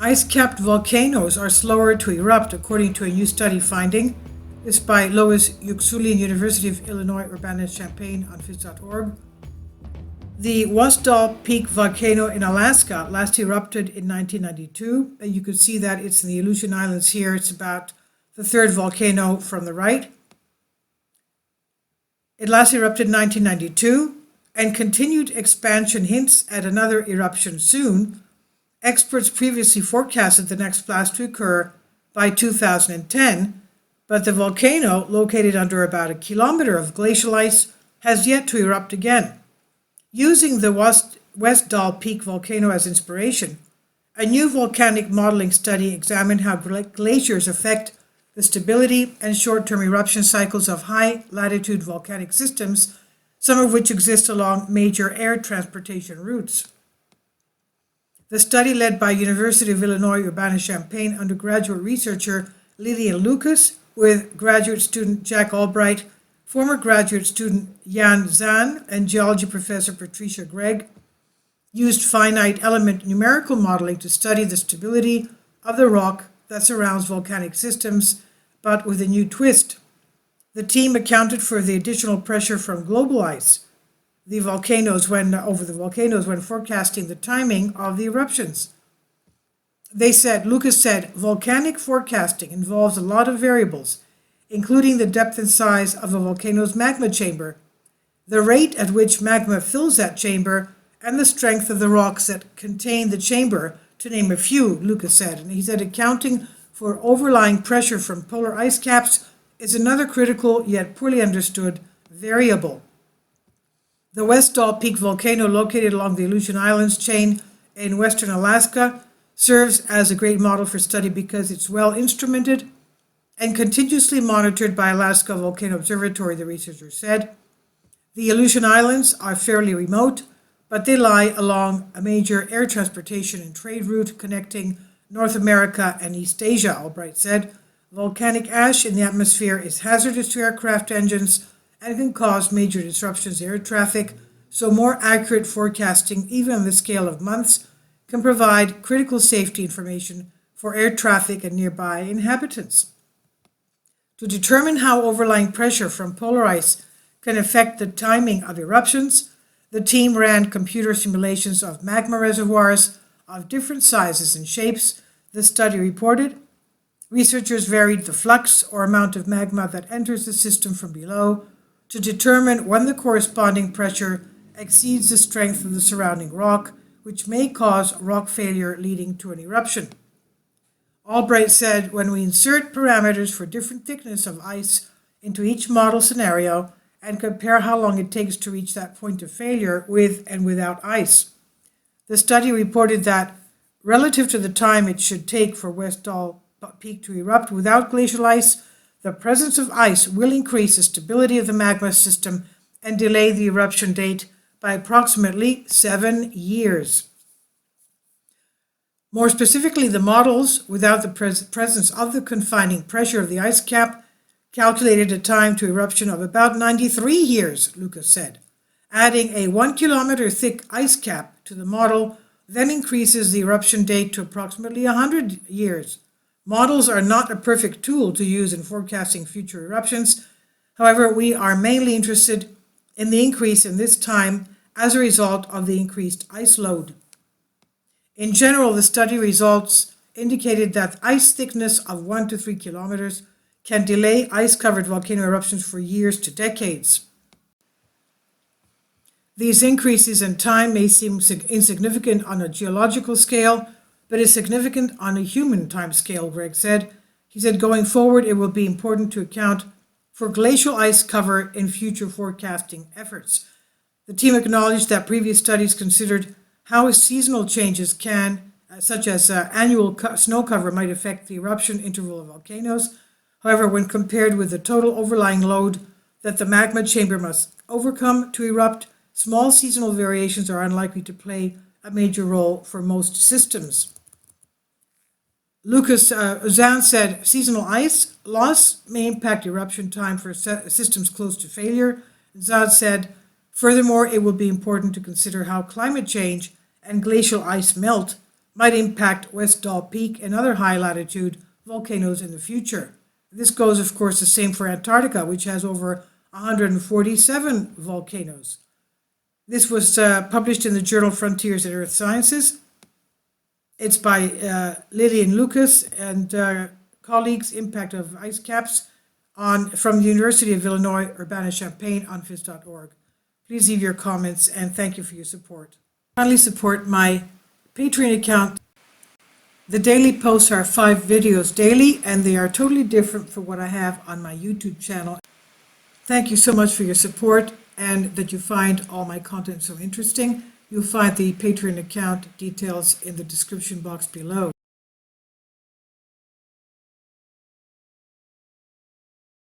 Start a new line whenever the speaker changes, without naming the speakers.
Ice-capped volcanoes are slower to erupt, according to a new study finding. This by Lois Yuxulian, University of Illinois Urbana-Champaign on phys.org. The Wasdal Peak volcano in Alaska last erupted in 1992. And you can see that it's in the Aleutian Islands here. It's about the third volcano from the right. It last erupted in 1992, and continued expansion hints at another eruption soon. Experts previously forecasted the next blast to occur by 2010, but the volcano, located under about a kilometer of glacial ice, has yet to erupt again. Using the Wasdal Peak volcano as inspiration, a new volcanic modeling study examined how glaciers affect the stability and short-term eruption cycles of high-latitude volcanic systems, some of which exist along major air transportation routes. The study, led by University of Illinois Urbana-Champaign undergraduate researcher Lillian Lucas with graduate student Jack Albright, former graduate student Jan Zahn, and geology professor Patricia Gregg, used finite element numerical modeling to study the stability of the rock that surrounds volcanic systems, but with a new twist. The team accounted for the additional pressure from global ice over the volcanoes when forecasting the timing of the eruptions. Lucas said, volcanic forecasting involves a lot of variables, including the depth and size of a volcano's magma chamber, the rate at which magma fills that chamber, and the strength of the rocks that contain the chamber, to name a few, Lucas said. And he said accounting for overlying pressure from polar ice caps is another critical yet poorly understood variable. The Wasdal Peak volcano, located along the Aleutian Islands chain in western Alaska, serves as a great model for study because it's well instrumented and continuously monitored by Alaska Volcano Observatory, the researcher said. The Aleutian Islands are fairly remote, but they lie along a major air transportation and trade route connecting North America and East Asia, Albright said. Volcanic ash in the atmosphere is hazardous to aircraft engines and can cause major disruptions to air traffic, so more accurate forecasting, even on the scale of months, can provide critical safety information for air traffic and nearby inhabitants. To determine how overlying pressure from polar ice can affect the timing of eruptions, the team ran computer simulations of magma reservoirs of different sizes and shapes, the study reported. Researchers varied the flux or amount of magma that enters the system from below to determine when the corresponding pressure exceeds the strength of the surrounding rock, which may cause rock failure leading to an eruption. Albright said, when we insert parameters for different thickness of ice into each model scenario and compare how long it takes to reach that point of failure with and without ice, the study reported that relative to the time it should take for Wasdal Peak to erupt without glacial ice, the presence of ice will increase the stability of the magma system and delay the eruption date by approximately 7 years. More specifically, the models, without the presence of the confining pressure of the ice cap, calculated a time to eruption of about 93 years, Lucas said. Adding a 1 kilometer thick ice cap to the model then increases the eruption date to approximately 100 years. Models are not a perfect tool to use in forecasting future eruptions. However, we are mainly interested in the increase in this time as a result of the increased ice load. In general, the study results indicated that ice thickness of 1 to 3 kilometers can delay ice-covered volcano eruptions for years to decades. These increases in time may seem insignificant on a geological scale, but is significant on a human time scale, Greg said. He said, going forward, it will be important to account for glacial ice cover in future forecasting efforts. The team acknowledged that previous studies considered how seasonal changes such as annual snow cover, might affect the eruption interval of volcanoes. However, when compared with the total overlying load that the magma chamber must overcome to erupt, small seasonal variations are unlikely to play a major role for most systems. Lucas Zahn said seasonal ice loss may impact eruption time for systems close to failure. Zahn said, furthermore, it will be important to consider how climate change and glacial ice melt might impact West Doll Peak and other high-latitude volcanoes in the future. This goes, of course, the same for Antarctica, which has over 147 volcanoes. This was published in the journal Frontiers in Earth Sciences. It's by Lillian Lucas and colleagues, Impact of Ice Caps, from the University of Illinois, Urbana-Champaign on phys.org. Please leave your comments and thank you for your support. Finally, support my Patreon account. The daily posts are 5 videos daily, and they are totally different from what I have on my YouTube channel. Thank you so much for your support and that you find all my content so interesting. You'll find the Patreon account details in the description box below.